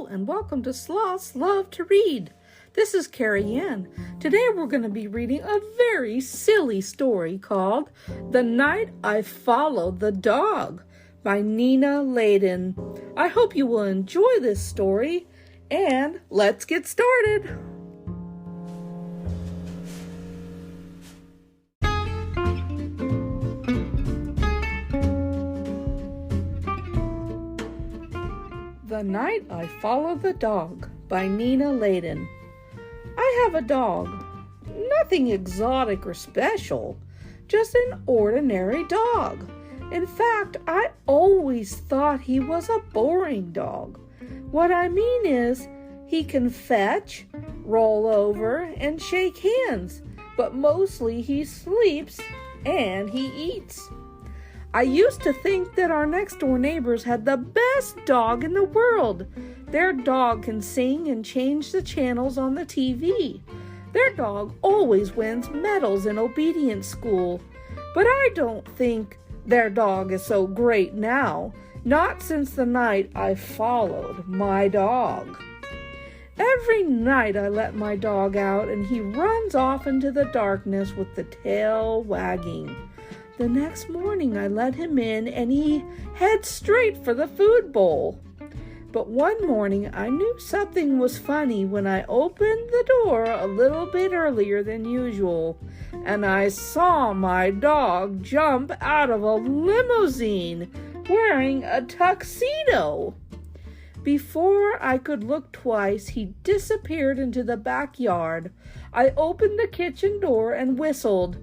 and welcome to Sloth's Love to Read. This is Carrie Ann. Today we're going to be reading a very silly story called The Night I Followed the Dog by Laden. I hope you will enjoy this story, and let's get started. The Night I Followed the Dog by Laden. I have a dog. Nothing exotic or special, just an ordinary dog. In fact, I always thought he was a boring dog. What I mean is, he can fetch, roll over, and shake hands, but mostly he sleeps and he eats. I used to think that our next-door neighbors had the best dog in the world. Their dog can sing and change the channels on the TV. Their dog always wins medals in obedience school. But I don't think their dog is so great now, not since the night I followed my dog. Every night I let my dog out and he runs off into the darkness with the tail wagging. The next morning I let him in and he heads straight for the food bowl. But one morning I knew something was funny when I opened the door a little bit earlier than usual, and I saw my dog jump out of a limousine wearing a tuxedo. Before I could look twice, he disappeared into the backyard. I opened the kitchen door and whistled.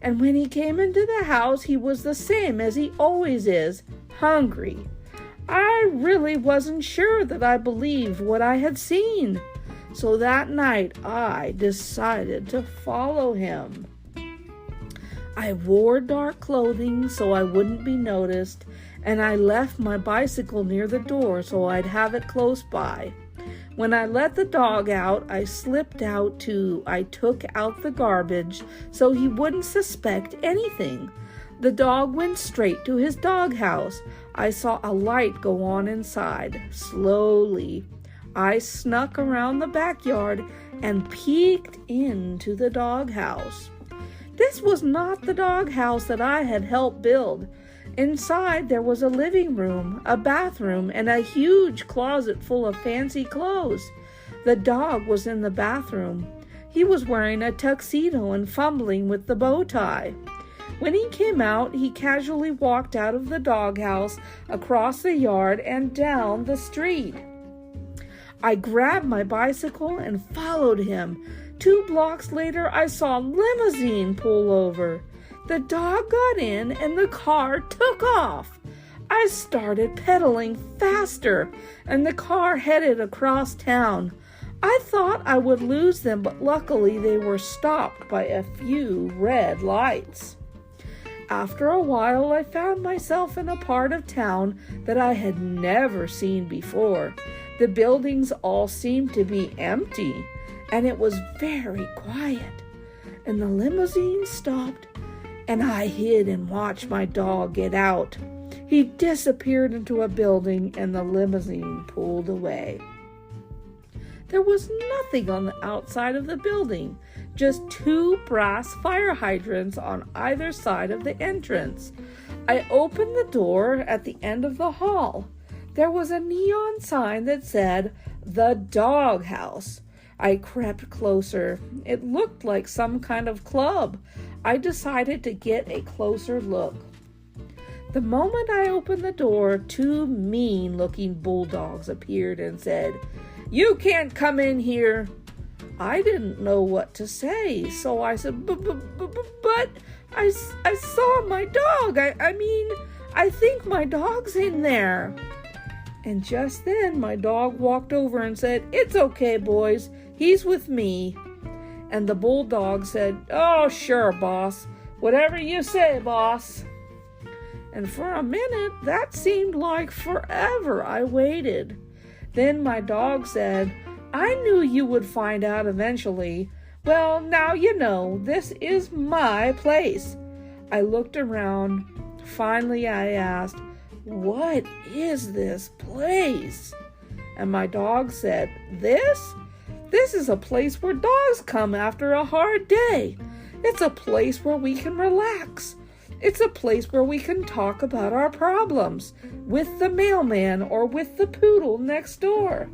And when he came into the house, he was the same as he always is, hungry. I really wasn't sure that I believed what I had seen. So that night, I decided to follow him. I wore dark clothing so I wouldn't be noticed, and I left my bicycle near the door so I'd have it close by. When I let the dog out, I slipped out too. I took out the garbage so he wouldn't suspect anything. The dog went straight to his doghouse. I saw a light go on inside. Slowly, I snuck around the backyard and peeked into the doghouse. This was not the doghouse that I had helped build. Inside there was a living room, a bathroom, and a huge closet full of fancy clothes. The dog was in the bathroom. He was wearing a tuxedo and fumbling with the bow tie. When he came out, he casually walked out of the doghouse, across the yard, and down the street. I grabbed my bicycle and followed him. 2 blocks later, I saw a limousine pull over. The dog got in and the car took off. I started pedaling faster and the car headed across town. I thought I would lose them, but luckily they were stopped by a few red lights. After a while, I found myself in a part of town that I had never seen before. The buildings all seemed to be empty, and it was very quiet. And the limousine stopped, and I hid and watched my dog get out. He disappeared into a building, and the limousine pulled away. There was nothing on the outside of the building, just 2 brass fire hydrants on either side of the entrance. I opened the door at the end of the hall. There was a neon sign that said, "The Doghouse." I crept closer. It looked like some kind of club. I decided to get a closer look. The moment I opened the door, 2 mean-looking bulldogs appeared and said, "You can't come in here." I didn't know what to say, so I said, but I saw my dog. I think my dog's in there. And just then, my dog walked over and said, "It's okay, boys. He's with me." And the bulldog said, "Oh, sure, boss. Whatever you say, boss." And for a minute, that seemed like forever. I waited. Then my dog said, "I knew you would find out eventually. Well, now you know, this is my place." I looked around. Finally, I asked, "What is this place?" And my dog said, This is a place where dogs come after a hard day. It's a place where we can relax. It's a place where we can talk about our problems with the mailman or with the poodle next door.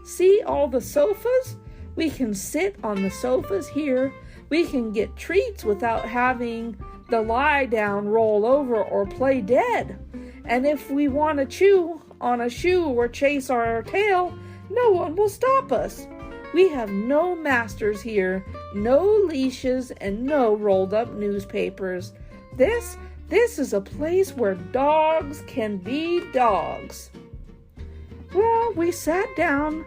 See all the sofas? We can sit on the sofas here. We can get treats without having the lie down, roll over, or play dead. And if we want to chew on a shoe or chase our tail, no one will stop us. We have no masters here, no leashes, and no rolled up newspapers. This is a place where dogs can be dogs. Well, we sat down.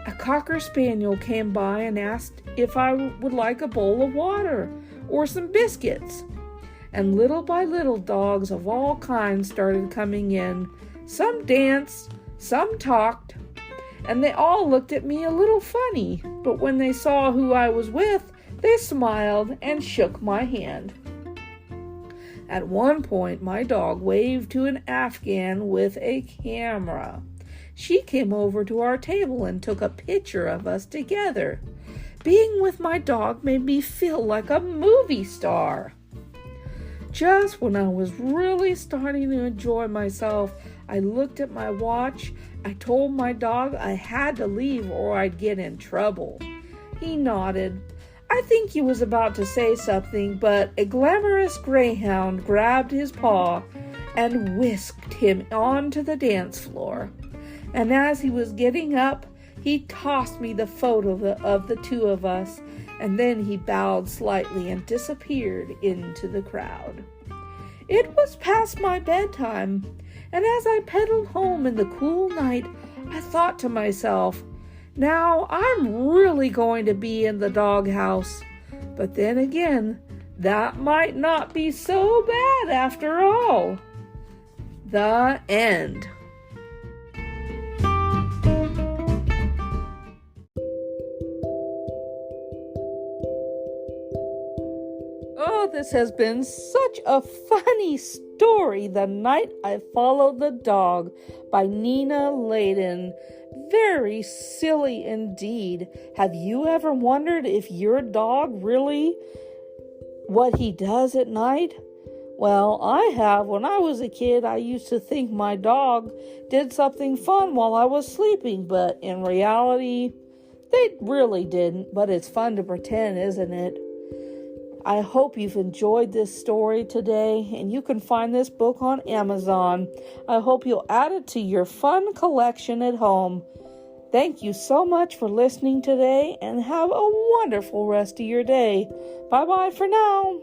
A cocker spaniel came by and asked if I would like a bowl of water or some biscuits. And little by little, dogs of all kinds started coming in. Some danced, some talked, and they all looked at me a little funny. But when they saw who I was with, they smiled and shook my hand. At one point, my dog waved to an Afghan with a camera. She came over to our table and took a picture of us together. Being with my dog made me feel like a movie star. Just when I was really starting to enjoy myself, I looked at my watch. I told my dog I had to leave or I'd get in trouble. He nodded. I think he was about to say something, but a glamorous greyhound grabbed his paw and whisked him onto the dance floor. And as he was getting up, he tossed me the photo of the two of us, and then he bowed slightly and disappeared into the crowd. It was past my bedtime, and as I pedaled home in the cool night, I thought to myself, now I'm really going to be in the doghouse. But then again, that might not be so bad after all. The end. Oh, this has been such a funny story, The Night I Followed the Dog by Nina Laden. Very silly indeed. Have you ever wondered if your dog really what he does at night? Well, I have. When I was a kid, I used to think my dog did something fun while I was sleeping, but in reality, they really didn't. But it's fun to pretend, isn't it? I hope you've enjoyed this story today, and you can find this book on Amazon. I hope you'll add it to your fun collection at home. Thank you so much for listening today, and have a wonderful rest of your day. Bye-bye for now.